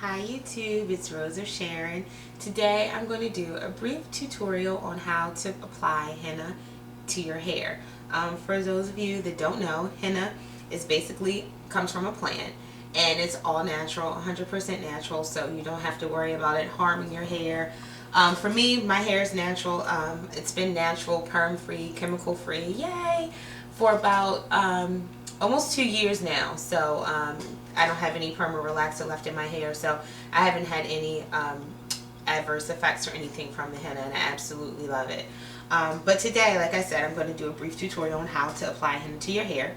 Hi YouTube, it's Rose or Sharon. Today I'm going to do a brief tutorial on how to apply henna to your hair. For those of you that don't know, henna is basically comes from a plant and it's all natural, 100% natural, so you don't have to worry about it harming your hair. For me, my hair is natural. It's been natural, perm free, chemical free, yay, for about almost 2 years now. So I don't have any perma relaxer left in my hair, so I haven't had any adverse effects or anything from the henna, and I absolutely love it. But today, like I said, I'm going to do a brief tutorial on how to apply henna to your hair.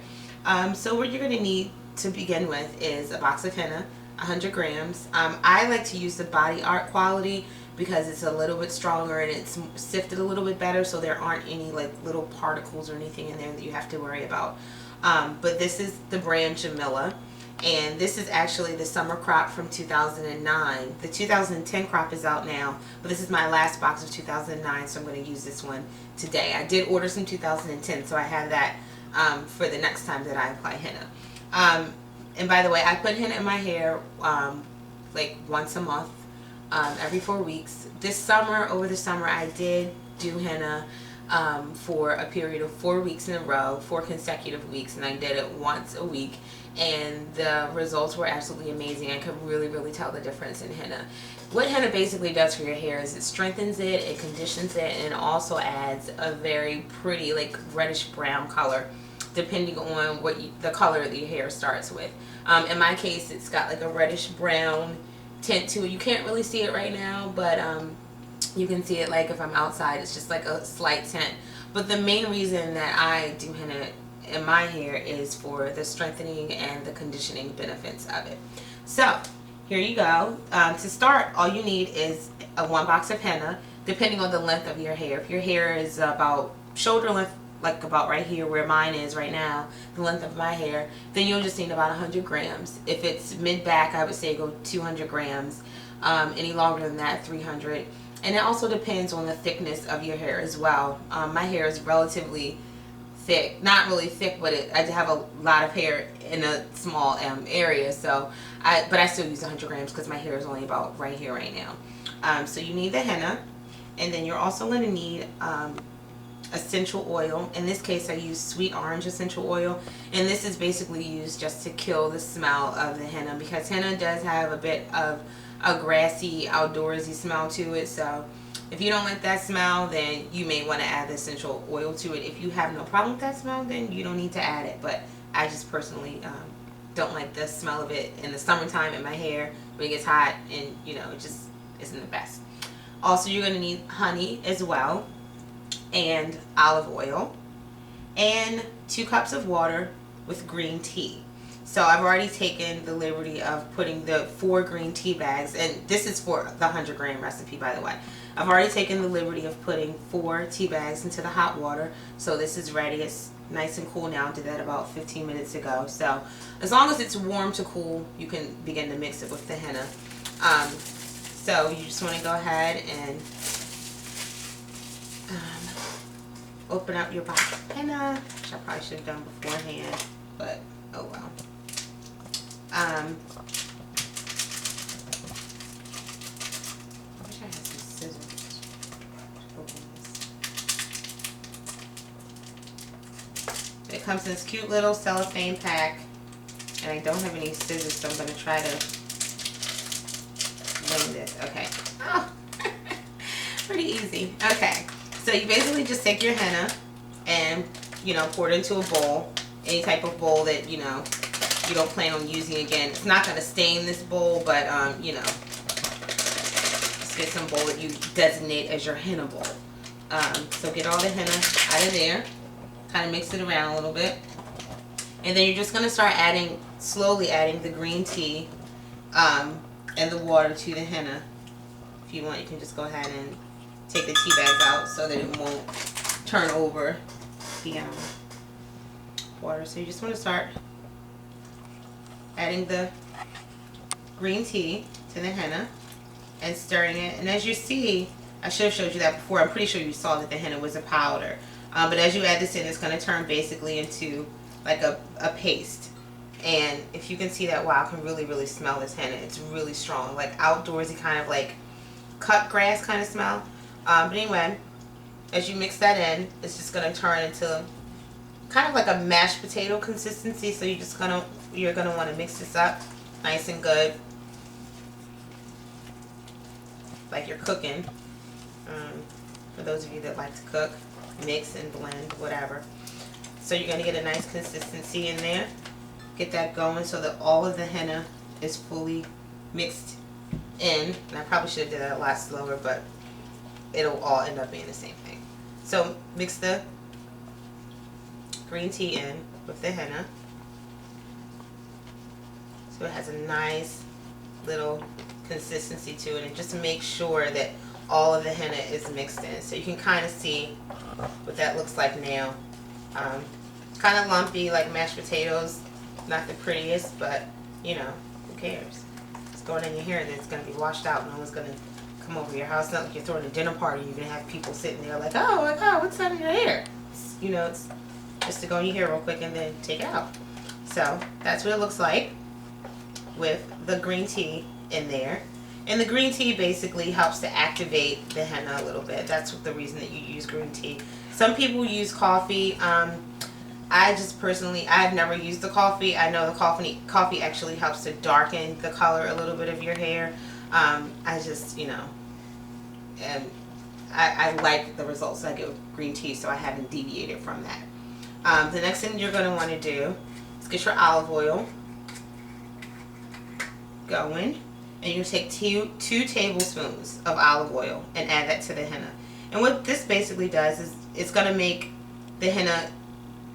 So what you're going to need to begin with is a box of henna, 100 grams. I like to use the body art quality because it's a little bit stronger and it's sifted a little bit better, so there aren't any like little particles or anything in there that you have to worry about. But this is the brand Jamila, and this is actually the summer crop from 2009. The 2010 crop is out now, but this is my last box of 2009, so I'm going to use this one today. I did order some 2010, so I have that for the next time that I apply henna. And by the way, I put henna in my hair like once a month, every 4 weeks. This summer, over the summer, I did do henna for a period of 4 weeks in a row, 4 consecutive weeks, and I did it once a week, and the results were absolutely amazing. I could really tell the difference in henna. What henna basically does for your hair is it strengthens it, it conditions it, and it also adds a very pretty like reddish brown color depending on what the color that your hair starts with. In my case, it's got like a reddish brown tint to it. You can't really see it right now, but you can see it like if I'm outside. It's just like a slight tint. But the main reason that I do henna in my hair is for the strengthening and the conditioning benefits of it. So here you go. To start, all you need is one box of henna, depending on the length of your hair. If your hair is about shoulder length, like about right here where mine is right now, the length of my hair, then you'll just need about 100 grams. If it's mid-back, I would say go 200 grams. Any longer than that, 300. And it also depends on the thickness of your hair as well. My hair is relatively thick, not really thick, but I have a lot of hair in a small area, so but I still use 100 grams because my hair is only about right here right now. So you need the henna, and then you're also going to need essential oil. In this case, I use sweet orange essential oil, and this is basically used just to kill the smell of the henna, because henna does have a bit of a grassy, outdoorsy smell to it. So if you don't like that smell, then you may want to add the essential oil to it. If you have no problem with that smell, then you don't need to add it. But I just personally don't like the smell of it in the summertime in my hair when it gets hot, and you know, it just isn't the best. Also, you're going to need honey as well, and olive oil, and 2 cups of water with green tea. So I've already taken the liberty of putting the 4 green tea bags, and this is for the 100 gram recipe, by the way. I've already taken the liberty of putting 4 tea bags into the hot water, so this is ready. It's nice and cool now. I did that about 15 minutes ago. So as long as it's warm to cool, you can begin to mix it with the henna. So you just want to go ahead and open up your box of henna, which I probably should have done beforehand, but oh well. I wish I had some scissors to open this. It comes in this cute little cellophane pack, and I don't have any scissors, so I'm going to try to wing this. Okay. Oh, pretty easy. Okay. So you basically just take your henna and, you know, pour it into a bowl, any type of bowl that, you know, you don't plan on using again. It's not going to stain this bowl, but, you know, just get some bowl that you designate as your henna bowl. So get all the henna out of there, kind of mix it around a little bit, and then you're just going to start slowly adding the green tea and the water to the henna. If you want, you can just go ahead and take the tea bags out so that it won't turn over the water. So you just want to start adding the green tea to the henna and stirring it. And as you see, I should have showed you that before. I'm pretty sure you saw that the henna was a powder. But as you add this in, it's going to turn basically into like a paste. And if you can see that, wow, I can really, really smell this henna. It's really strong, like outdoorsy kind of like cut grass kind of smell. But anyway, as you mix that in, it's just going to turn into kind of like a mashed potato consistency. So you're gonna want to mix this up nice and good, like you're cooking. For those of you that like to cook, mix and blend, whatever. So you're gonna get a nice consistency in there. Get that going so that all of the henna is fully mixed in. And I probably should have did that a lot slower, but it'll all end up being the same thing. So mix the green tea in with the henna, so it has a nice little consistency to it, and just make sure that all of the henna is mixed in. So you can kind of see what that looks like now. Kind of lumpy like mashed potatoes, not the prettiest, but you know, who cares? It's going in your hair, then it's going to be washed out. No one's going to come over your house. It's not like you're throwing a dinner party. You're going to have people sitting there like, oh my god, what's that in your hair? You know, it's just to go in your hair real quick and then take it out. So that's what it looks like with the green tea in there. And the green tea basically helps to activate the henna a little bit. That's the reason that you use green tea. Some people use coffee. I just personally, I've never used the coffee. I know the coffee actually helps to darken the color a little bit of your hair. I just, you know, and I like the results I get with green tea, so I haven't deviated from that. The next thing you're going to want to do is get your olive oil going, and you take two tablespoons of olive oil and add that to the henna. And what this basically does is it's going to make the henna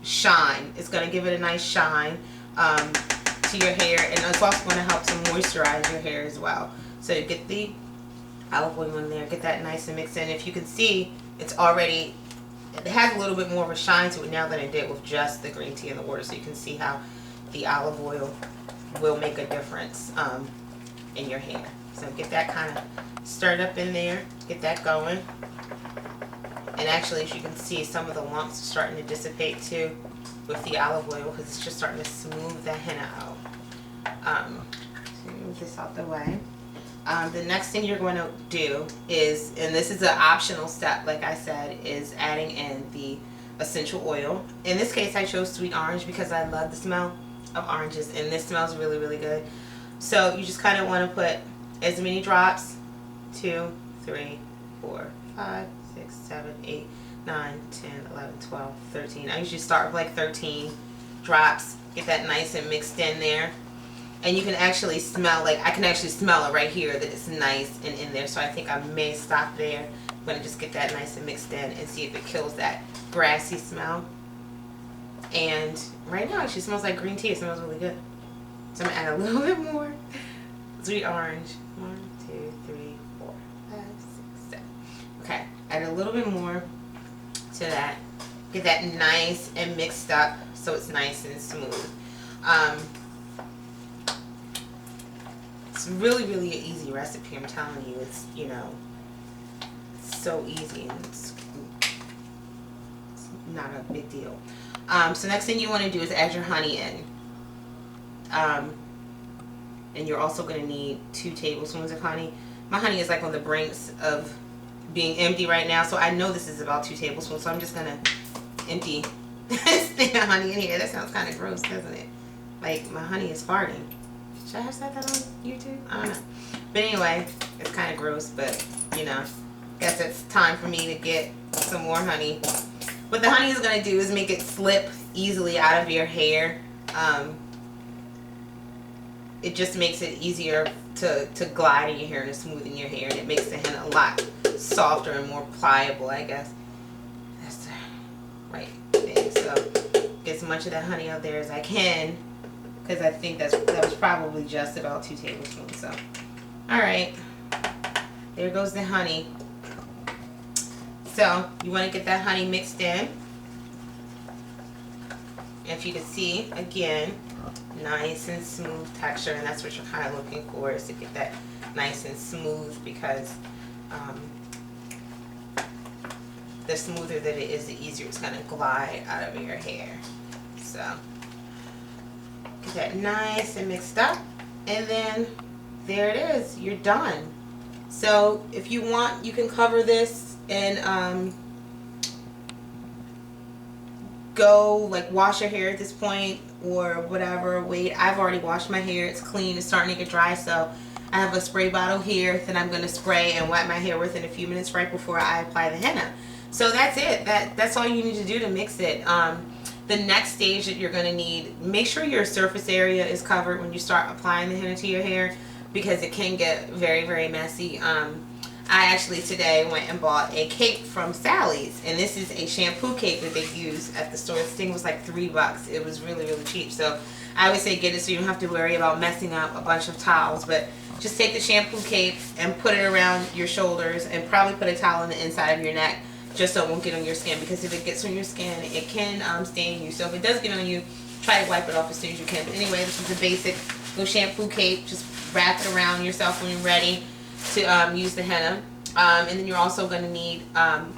shine. It's going to give it a nice shine to your hair, and it's also going to help to moisturize your hair as well. So you get the olive oil in there, get that nice and mixed in. If you can see, it has a little bit more of a shine to it now than it did with just the green tea and the water. So you can see how the olive oil will make a difference in your hair. So get that kind of stirred up in there, get that going. And actually, as you can see, some of the lumps are starting to dissipate too with the olive oil, because it's just starting to smooth the henna out. So move this out the way. The next thing you're going to do is, and this is an optional step, like I said, is adding in the essential oil. In this case, I chose sweet orange because I love the smell of oranges, and this smells really, really good. So you just kind of want to put as many drops, 2, 3, 4, 5, 6, 7, 8, 9, 10, 11, 12, 13. I usually start with like 13 drops. Get that nice and mixed in there. And you can actually smell, like I can actually smell it right here that it's nice and in there. So I think I may stop there. I'm going to just get that nice and mixed in and see if it kills that grassy smell. And right now it actually smells like green tea. It smells really good. So I'm going to add a little bit more sweet orange. 1, 2, 3, 4, 5, 6, 7. Okay, add a little bit more to that. Get that nice and mixed up so it's nice and smooth. It's really, really an easy recipe. I'm telling you, it's, you know, so easy, and it's not a big deal. So next thing you want to do is add your honey in. And you're also going to need 2 tablespoons of honey. My honey is like on the brinks of being empty right now, so I know this is about 2 tablespoons, so I'm just going to empty this thing of honey in here. That sounds kind of gross, doesn't it? Like my honey is farting. Should I have said that on YouTube? I don't know. But anyway, it's kind of gross, but you know, guess it's time for me to get some more honey. What the honey is going to do is make it slip easily out of your hair. It just makes it easier to glide in your hair and to smoothen your hair, and it makes the henna a lot softer and more pliable, I guess. That's the right thing. So get as much of that honey out there as I can, because I think that was probably just about 2 tablespoons. So, all right, there goes the honey. So you want to get that honey mixed in. If you can see, again, nice and smooth texture, and that's what you're kind of looking for, is to get that nice and smooth, because the smoother that it is, the easier it's going to glide out of your hair. So Get that nice and mixed up. And then there it is. You're done. So if you want, you can cover this and go like wash your hair at this point or whatever. Wait, I've already washed my hair. It's clean. It's starting to get dry. So I have a spray bottle here that I'm going to spray and wet my hair with in a few minutes right before I apply the henna. So that's it. That's all you need to do to mix it. The next stage that you're going to need, make sure your surface area is covered when you start applying the henna to your hair, because it can get very, very messy. I actually today went and bought a cape from Sally's, and this is a shampoo cape that they use at the store. This thing was like $3. It was really, really cheap. So I would say get it so you don't have to worry about messing up a bunch of towels. But just take the shampoo cape and put it around your shoulders, and probably put a towel on the inside of your neck just so it won't get on your skin, because if it gets on your skin, it can stain you. So if it does get on you, try to wipe it off as soon as you can. But anyway, this is a basic little shampoo cape. Just wrap it around yourself when you're ready to use the henna. And then you're also going to need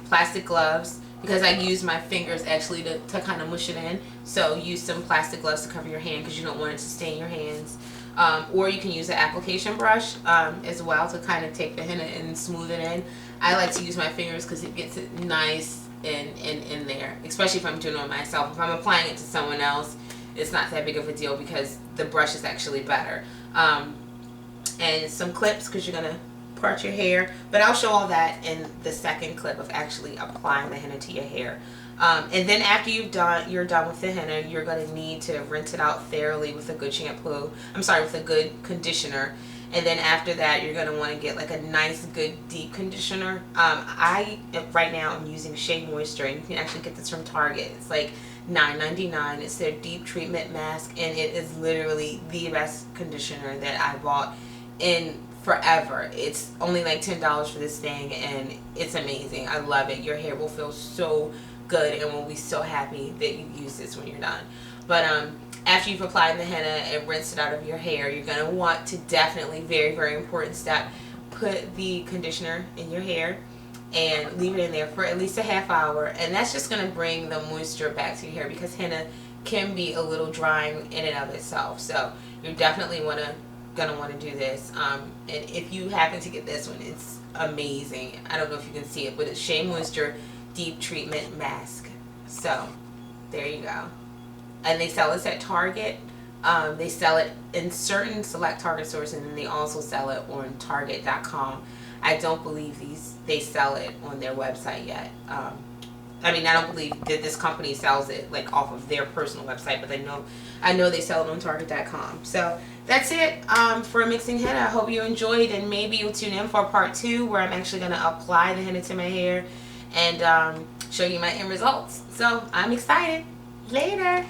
plastic gloves, because I use my fingers actually to kind of mush it in. So use some plastic gloves to cover your hand, because you don't want it to stain your hands. Or you can use an application brush as well to kind of take the henna and smooth it in. I like to use my fingers because it gets it nice in there, especially if I'm doing it on myself. If I'm applying it to someone else, it's not that big of a deal because the brush is actually better. And some clips, because you're going to part your hair, but I'll show all that in the second clip of actually applying the henna to your hair. And then after you're done with the henna, you're going to need to rinse it out thoroughly with a good with a good conditioner. And then after that, you're going to want to get like a nice, good, deep conditioner. Right now I'm using Shea Moisture, and you can actually get this from Target. It's like $9.99. It's their deep treatment mask, and it is literally the best conditioner that I bought in forever. It's only like $10 for this thing, and it's amazing. I love it. Your hair will feel so good and will be so happy that you use this when you're done. But after you've applied the henna and rinsed it out of your hair, you're going to want to definitely, very, very important step, put the conditioner in your hair and leave it in there for at least a half hour. And that's just going to bring the moisture back to your hair, because henna can be a little drying in and of itself. So you're definitely gonna want to do this. And if you happen to get this one, it's amazing. I don't know if you can see it, but it's Shea Moisture Deep Treatment Mask. So there you go. And they sell this at Target. They sell it in certain select Target stores, and then they also sell it on Target.com. I don't believe they sell it on their website yet. I don't believe that this company sells it like off of their personal website, but I know they sell it on Target.com. So that's it for mixing henna. I hope you enjoyed, and maybe you'll tune in for part 2, where I'm actually going to apply the henna to my hair and show you my end results. So I'm excited. Later.